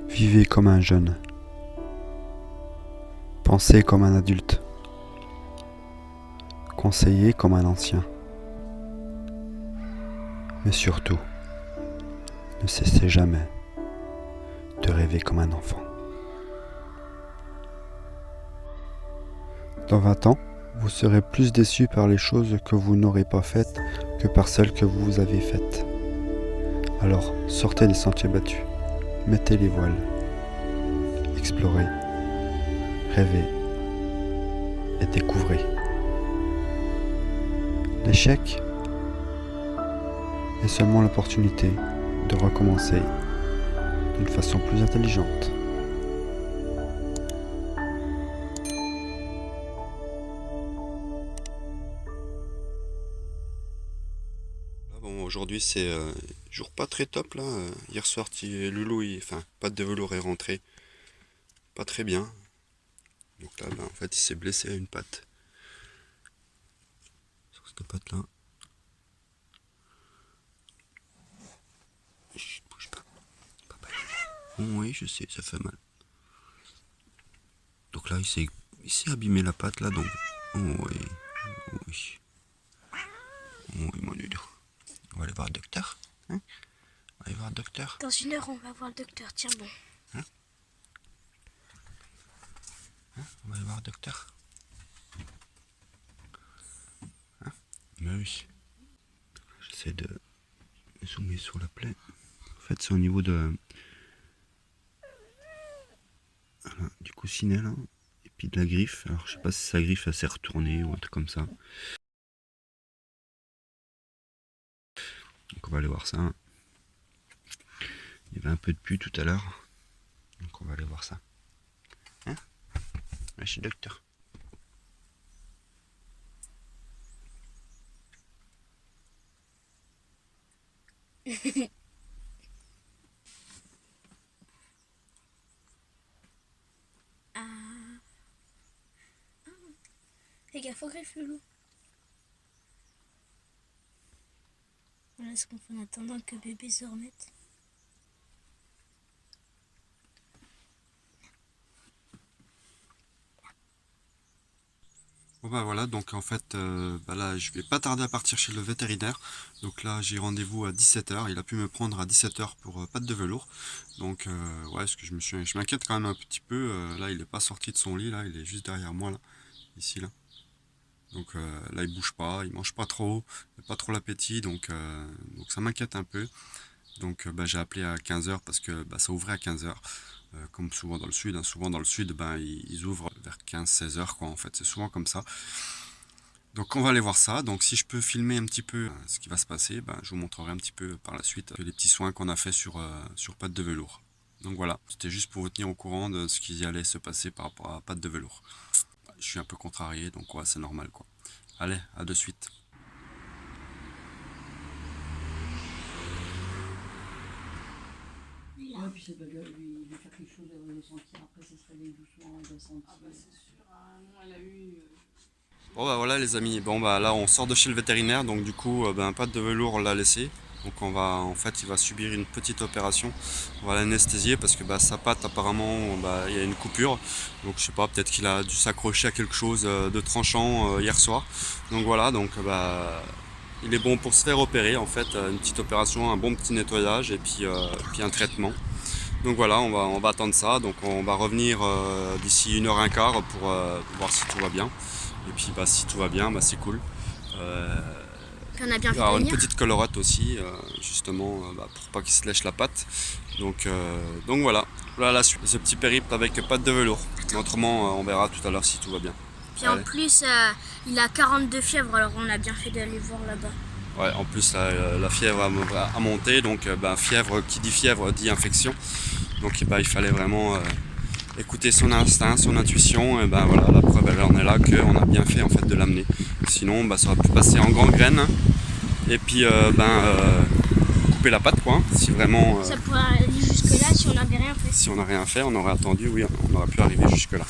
Vivez comme un jeune. Pensez comme un adulte. Conseillez comme un ancien. Mais surtout, ne cessez jamais de rêver comme un enfant. Dans 20 ans, vous serez plus déçus par les choses que vous n'aurez pas faites que par celles que vous avez faites. Alors, sortez des sentiers battus, mettez les voiles, explorez, rêvez et découvrez. L'échec est seulement l'opportunité de recommencer d'une façon plus intelligente. Bon, aujourd'hui c'est jour pas très top là. Hier soir, Loulou, enfin, pas de velours est rentré. Pas très bien. Donc là, en fait, il s'est blessé à une patte. Sur cette patte là. Chut, bouge pas. Papa. Oh, oui, je sais, ça fait mal. Donc là, il s'est abîmé la patte là, donc. Oh oui. Oui. Oh oui, mon doudou. On va aller voir le docteur. Hein, on va aller voir le docteur. Dans 1 heure, on va voir le docteur. Tiens bon. On va aller voir le docteur. Hein, mais oui. J'essaie de zoomer sur la plaie. En fait, c'est au niveau de. Voilà, du coussinet là. Et puis de la griffe. Alors, je sais pas si sa griffe elle s'est retournée ou un truc comme ça. Donc, on va aller voir ça. Il y avait un peu de pus tout à l'heure. Donc, on va aller voir ça. Hein? Là, chez le docteur. Fais gaffe au greffe, Loulou. Voilà ce qu'on fait en attendant que bébé se remette. Bon bah voilà, donc en fait, là je vais pas tarder à partir chez le vétérinaire. Donc là j'ai rendez-vous à 17h. Il a pu me prendre à 17h pour patte de velours. Donc ouais, parce que je m'inquiète quand même un petit peu. Là il est pas sorti de son lit, là il est juste derrière moi là, ici là. Donc là il bouge pas, il mange pas trop, il a pas trop l'appétit, donc ça m'inquiète un peu. Donc j'ai appelé à 15h parce que ça ouvrait à 15h. Comme souvent dans le sud, hein. Souvent dans le sud, ils ouvrent vers 15-16h quoi, en fait, c'est souvent comme ça. Donc on va aller voir ça. Donc si je peux filmer un petit peu ce qui va se passer, je vous montrerai un petit peu par la suite les petits soins qu'on a fait sur patte de velours. Donc voilà, c'était juste pour vous tenir au courant de ce qui allait se passer par rapport à patte de velours. Je suis un peu contrarié, donc ouais, c'est normal quoi. Allez, à de suite. Ouais, puis ça doit lui faire quelque chose de sentir. Après, ça serait aller doucement de sentir. Ah bah c'est sûr, non, elle a eu. Bon voilà les amis, bon là on sort de chez le vétérinaire, donc du coup patte de velours on l'a laissé. Donc il va subir une petite opération. On va l'anesthésier parce que sa patte apparemment il y a une coupure. Donc je sais pas, peut-être qu'il a dû s'accrocher à quelque chose de tranchant hier soir. Donc voilà, il est bon pour se faire opérer en fait, une petite opération, un bon petit nettoyage et puis un traitement. Donc voilà, on va attendre ça. Donc on va revenir d'ici 1h15 pour voir si tout va bien. Et puis si tout va bien, c'est cool. Puis on a bien Il y fait aura de une venir. petite colorette aussi, justement, pour pas qu'il se lèche la patte. Donc voilà, voilà la suite de ce petit périple avec patte de velours. Mais autrement, on verra tout à l'heure si tout va bien. Puis en Allez. plus, il a 42 fièvres, alors on a bien fait d'aller voir là-bas. Ouais, en plus la fièvre a monté, donc fièvre, qui dit fièvre dit infection. Donc il fallait vraiment écouter son instinct, son intuition, et voilà, la preuve elle en est là qu'on a bien fait en fait de l'amener. Sinon ça aurait pu passer en gangrène et puis couper la patte quoi, hein, si vraiment Ça pourrait aller jusque-là si on n'avait rien fait. si on n'a rien fait, on aurait attendu, oui, on aurait pu arriver jusque là.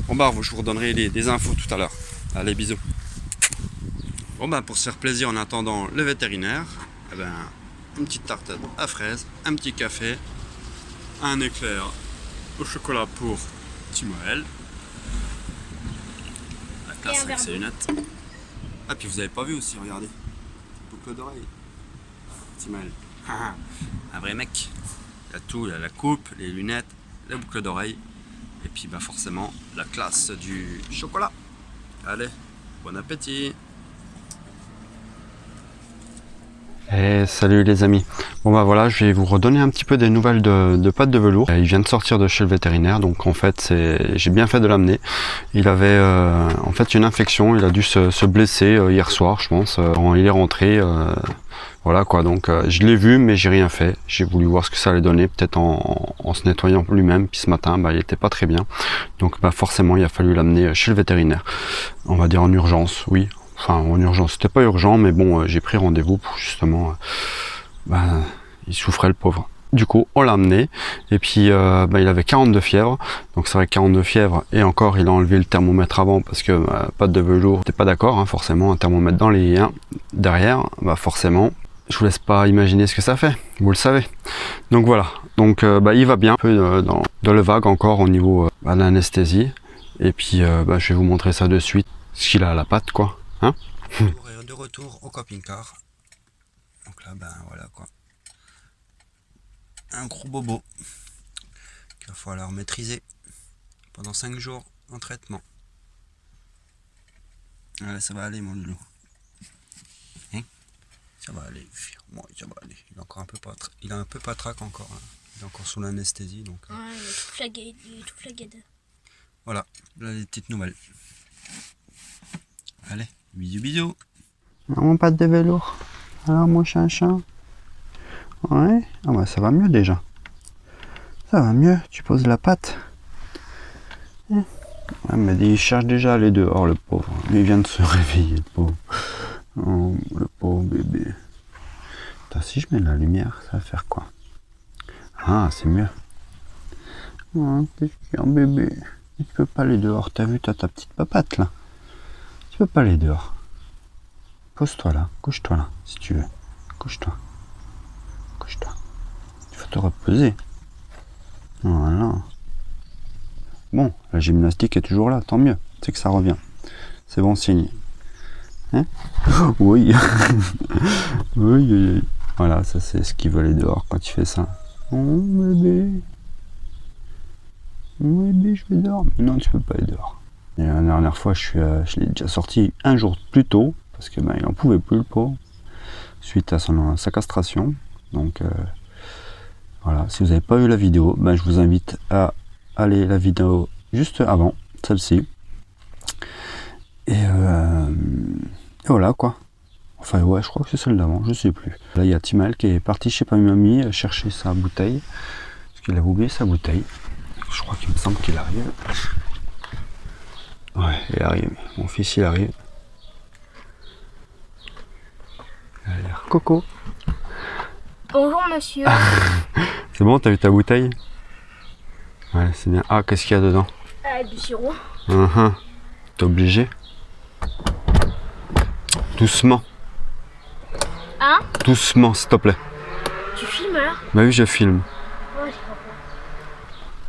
Bon je vous redonnerai des infos tout à l'heure. Allez, bisous. Bon pour se faire plaisir en attendant le vétérinaire, une petite tarte à fraises, un petit café un éclair au chocolat pour Timoël. La classe avec ses lunettes. Ah, puis vous avez pas vu aussi, regardez. Boucle d'oreille. Timoël. Un vrai mec. Il a tout, il a la coupe, les lunettes, la boucle d'oreille. Et puis bah forcément la classe du chocolat. Allez, bon appétit. Et salut les amis. Bon bah voilà, je vais vous redonner un petit peu des nouvelles de Pat de velours. Il vient de sortir de chez le vétérinaire, donc en fait j'ai bien fait de l'amener. Il avait en fait une infection, il a dû se blesser hier soir je pense. Il est rentré, voilà quoi, donc je l'ai vu mais j'ai rien fait. J'ai voulu voir ce que ça allait donner, peut-être en se nettoyant lui-même. Puis ce matin bah, il était pas très bien, donc bah, forcément il a fallu l'amener chez le vétérinaire. On va dire en urgence, oui. Enfin, en urgence, c'était pas urgent, mais bon, j'ai pris rendez-vous pour justement, il souffrait le pauvre. Du coup, on l'a amené, et puis il avait 42 fièvres, donc c'est vrai 42 fièvres, et encore, il a enlevé le thermomètre avant, parce que Pat de velours, t'es pas d'accord, hein, forcément, un thermomètre dans les derrière, bah forcément, je vous laisse pas imaginer ce que ça fait, vous le savez. Donc voilà, donc il va bien, un peu dans le vague encore au niveau de l'anesthésie, et puis je vais vous montrer ça de suite, ce qu'il a à la patte, quoi. Hein? De retour au camping-car. Donc là, ben voilà quoi. Un gros bobo qu'il va falloir maîtriser pendant 5 jours en traitement. Allez, ça va aller mon loulou. Hein? Ça va aller. Bon, ça va aller. Il est encore un peu il a un peu patraque encore. Hein. Il est encore sous l'anesthésie donc. Ouais, il est tout flagade. Voilà, là les petites nouvelles. Allez, bisous bisous. Mon Pat de velours. Alors mon chin-chin. Ouais. Ah bah ça va mieux déjà. Ça va mieux, tu poses la patte. Ouais, mais il cherche déjà à aller dehors le pauvre. Il vient de se réveiller le pauvre. Oh, le pauvre bébé. Attends, si je mets de la lumière, ça va faire quoi? Ah, c'est mieux. Oh, qu'est-ce qu'il y a bébé? Tu peux pas aller dehors, t'as vu, t'as ta petite papate là. Tu peux pas aller dehors. Pose-toi là, couche-toi là, si tu veux. Couche-toi. Couche-toi. Il faut te reposer. Voilà. Bon, la gymnastique est toujours là, tant mieux. C'est que ça revient. C'est bon signe. Hein? Oui. Oui, oui, oui. Voilà, ça c'est ce qu'il veut aller dehors quand tu fais ça. Oh bébé. Oh bébé, je vais dehors. Mais non, tu peux pas aller dehors. Et la dernière fois, je l'ai déjà sorti un jour plus tôt, parce que il en pouvait plus le pauvre, suite à sa castration. Donc voilà, si vous n'avez pas vu la vidéo, je vous invite à aller la vidéo juste avant, celle-ci. Et voilà quoi. Enfin ouais, je crois que c'est celle d'avant, je sais plus. Là il y a Timal qui est parti chez mamie chercher sa bouteille, parce qu'il a oublié sa bouteille. Je crois qu'il me semble qu'il arrive. Ouais, il arrive. Mon fils il arrive. Il a l'air coco. Bonjour monsieur. C'est bon, t'as vu ta bouteille? Ouais, c'est bien. Ah, qu'est-ce qu'il y a dedans? Du sirop. T'es obligé? Doucement. Hein? Doucement, s'il te plaît. Tu filmes là? Bah oui, je filme. Ouais, je comprends.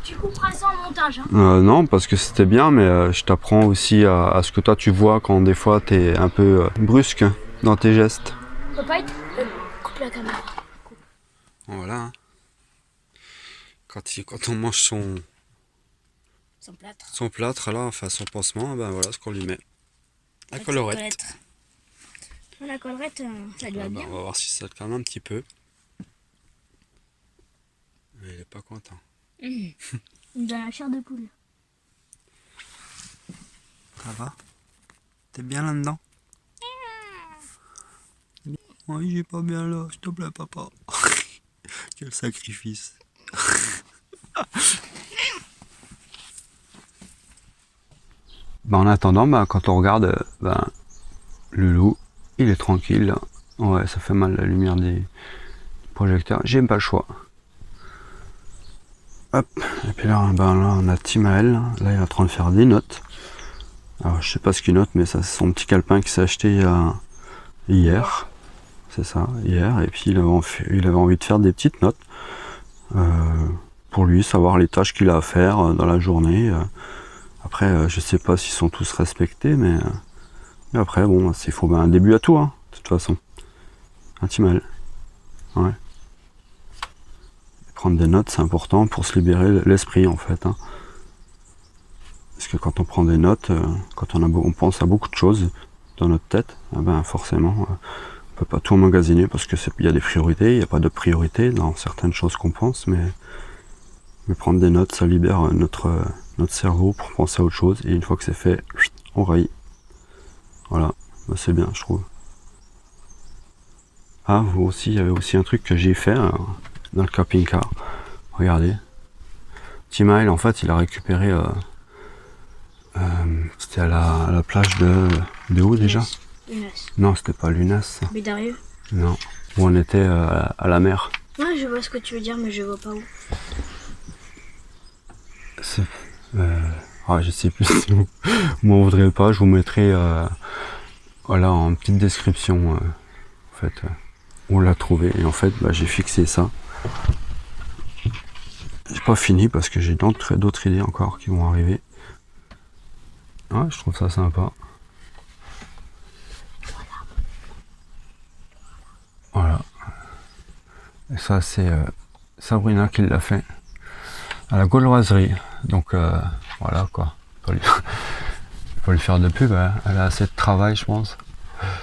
Tu couperas ça en montage, hein? Non, parce que c'était bien, mais je t'apprends aussi à ce que toi tu vois quand des fois t'es un peu brusque dans tes gestes. Papa, coupe la caméra. Voilà. Hein. Quand on mange son plâtre là, enfin son pansement, voilà ce qu'on lui met. La collerette. La collerette, ça lui va bien. On va voir si ça le calme un petit peu. Mais il est pas content. Il me donne la chair de poule. Ça va? T'es bien là-dedans? Oui, j'ai pas bien là, s'il te plaît papa. Quel sacrifice. En attendant, quand on regarde, le loup, il est tranquille. Là. Ouais, ça fait mal la lumière des projecteurs. J'ai pas le choix. Hop. Et puis là, là on a Timael. Là, il est en train de faire des notes. Alors, je sais pas ce qu'il note, mais ça, c'est son petit calepin qui s'est acheté hier. C'est ça, hier. Et puis, il avait envie de faire des petites notes. pour lui, savoir les tâches qu'il a à faire dans la journée. Après, je sais pas s'ils sont tous respectés, mais après, bon, il faut un début à tout, hein, de toute façon. Un petit mal. Ouais. Prendre des notes, c'est important pour se libérer l'esprit, en fait. Hein. Parce que quand on prend des notes, quand on pense à beaucoup de choses dans notre tête, ben forcément, on peut pas tout emmagasiner parce que il y a des priorités, il n'y a pas de priorité dans certaines choses qu'on pense, mais prendre des notes, ça libère notre cerveau pour penser à autre chose, et une fois que c'est fait, on raye. Voilà, ben c'est bien, je trouve. Ah, vous aussi, il y avait aussi un truc que j'ai fait dans le camping-car. Regardez. Timael, en fait, il a récupéré... c'était à la plage de où déjà? Lunas. Non, c'était pas Lunas. Bédarieux. Non, où on était à la mer. Ouais, je vois ce que tu veux dire, mais je vois pas où. Je sais plus si vous m'en voudrez pas, je vous mettrai voilà, en petite description en fait, où on l'a trouvé. Et en fait, j'ai fixé ça. J'ai pas fini parce que j'ai d'autres idées encore qui vont arriver. Ouais, je trouve ça sympa. Voilà. Et ça, c'est Sabrina qui l'a fait à la Gauloiserie. Donc voilà quoi. Faut lui faire de pub, hein. Elle a assez de travail, je pense.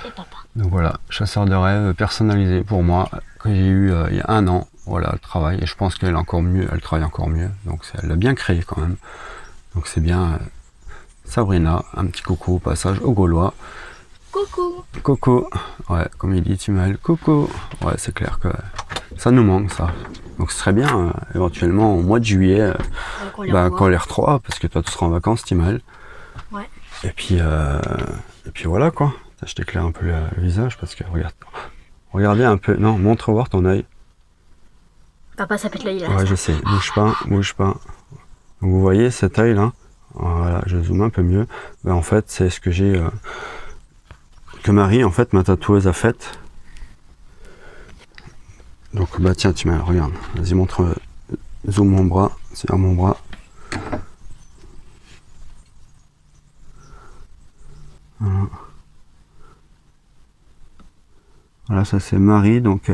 Et papa. Donc voilà, chasseur de rêve personnalisé pour moi, que j'ai eu il y a 1 an. Voilà, elle travaille. Et je pense qu'elle est encore mieux, elle travaille encore mieux. Donc elle l'a bien créé quand même. Donc c'est bien. Sabrina, un petit coucou au passage aux Gaulois. Coucou. Coco, ouais, comme il dit Timael, Coco. Ouais, c'est clair que ça nous manque ça. Donc ce serait bien, éventuellement au mois de juillet, qu'on les retrouvera, parce que toi tu seras en vacances, Timael. Ouais. Et puis voilà quoi. Je t'éclaire un peu le visage parce que regardez un peu. Non, montre voir ton œil. Papa, ça pète l'œil là. Ouais, je sais. Bouge pas. Donc, vous voyez cet œil là. Voilà, je zoome un peu mieux. En fait, c'est ce que j'ai. Que Marie, en fait, ma tatoueuse a faite. Donc, tiens, Timael, regarde. Vas-y, montre. Zoom mon bras. C'est mon bras. Voilà, ça c'est Marie, donc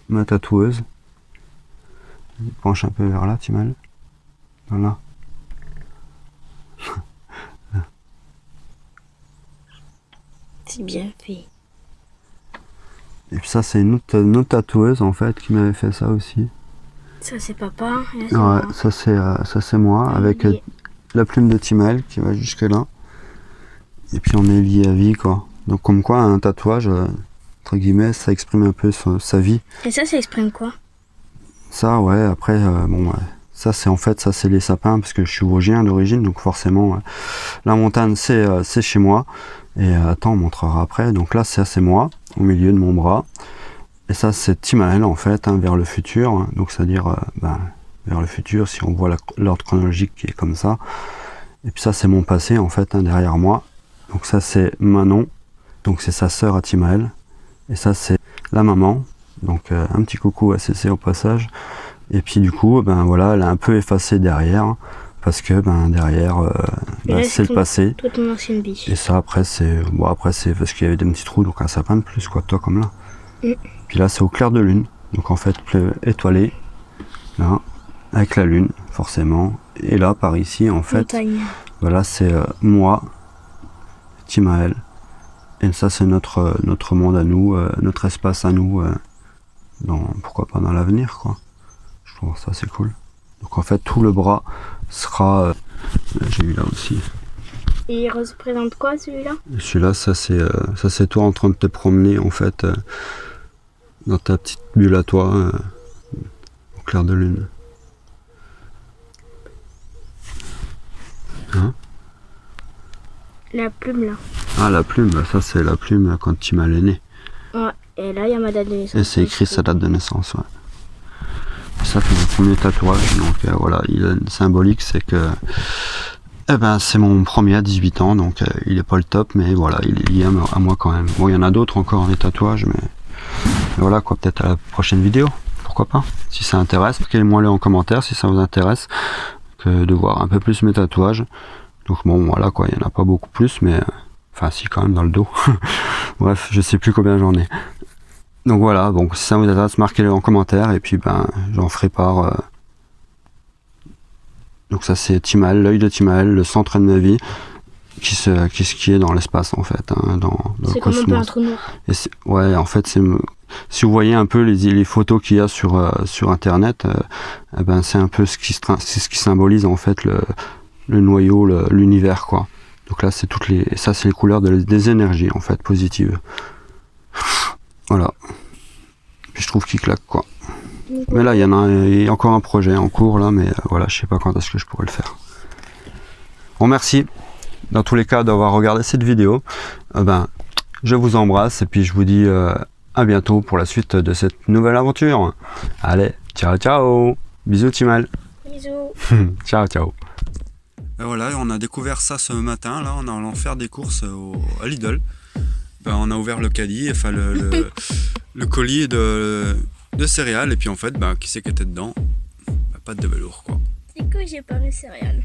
ma tatoueuse. Penche un peu vers là, Timael. Voilà. C'est bien fait. Et puis ça, c'est une autre tatoueuse en fait qui m'avait fait ça aussi. Ça c'est papa. Ouais, ça c'est moi avec la plume de Timael qui va jusque là. Et puis on est lié à vie quoi. Donc comme quoi un tatouage, entre guillemets, ça exprime un peu sa vie. Et ça exprime quoi? Ça ouais, après ça c'est les sapins parce que je suis vosgien d'origine, donc forcément la montagne c'est chez moi. Et attends, on montrera après. Donc là ça c'est moi au milieu de mon bras. Et ça c'est Timael en fait, vers le futur. Donc c'est-à-dire vers le futur si on voit l'ordre chronologique qui est comme ça. Et puis ça c'est mon passé en fait, derrière moi. Donc ça c'est Manon, donc c'est sa sœur à Timael. Et ça c'est la maman, donc un petit coucou à CC au passage. Et puis du coup, voilà, elle a un peu effacé derrière, parce que derrière, c'est le passé. Toute mon ancienne vie. Et ça après c'est parce qu'il y avait des petits trous, donc un sapin de plus quoi, toi comme là. Puis là c'est au clair de lune, donc en fait étoilé, là, avec la lune forcément. Et là par ici en fait, Montagne. Voilà c'est moi, Timael. Et ça c'est notre monde à nous, notre espace à nous, pourquoi pas dans l'avenir quoi. Je trouve ça c'est cool. Donc en fait tout le bras sera, j'ai eu là aussi. Et il représente quoi celui-là? Celui-là ça c'est toi en train de te promener en fait dans ta petite bulle à toi, au clair de lune. Hein? La plume là. Ah la plume, ça c'est la plume quand Timael est né. Ouais, et là il y a ma date de naissance. Et c'est écrit sa date de naissance, ouais. Et ça c'est mon premier tatouage, donc voilà, il a une symbolique, c'est que c'est mon premier à 18 ans, donc il est pas le top, mais voilà, il est lié à moi quand même. Bon, il y en a d'autres encore des tatouages, mais voilà quoi, peut-être à la prochaine vidéo. pourquoi pas. Si ça intéresse, marquez-moi-le en commentaire si ça vous intéresse que de voir un peu plus mes tatouages. Donc bon, voilà quoi, il n'y en a pas beaucoup plus, mais enfin si, quand même dans le dos. Bref, je sais plus combien j'en ai. Donc voilà, donc si ça vous intéresse, marquez-le en commentaire et puis ben j'en ferai part. Donc ça c'est Timael, l'œil de Timael, le centre de ma vie, qui est dans l'espace en fait, hein, dans le C'est comme un peu un cosmos. trou noir. Et ouais, en fait, si vous voyez un peu les photos qu'il y a sur internet, eh ben, c'est un peu ce qui symbolise en fait le noyau, l'univers quoi. Donc là, c'est c'est les couleurs des énergies en fait positives. Voilà. Puis je trouve qu'il claque quoi. Mais là, il y a encore un projet en cours là, mais voilà, je sais pas quand est-ce que je pourrais le faire. Bon, merci dans tous les cas d'avoir regardé cette vidéo. Je vous embrasse et puis je vous dis à bientôt pour la suite de cette nouvelle aventure. Allez, ciao ciao. Bisous Timael. Bisous. Ciao ciao. Et voilà, on a découvert ça ce matin, là, en allant faire des courses à Lidl. On a ouvert le caddie, enfin le colis de céréales, et puis en fait, qui c'est qui était dedans? Pas de velours, quoi. C'est que j'ai pas mes céréales.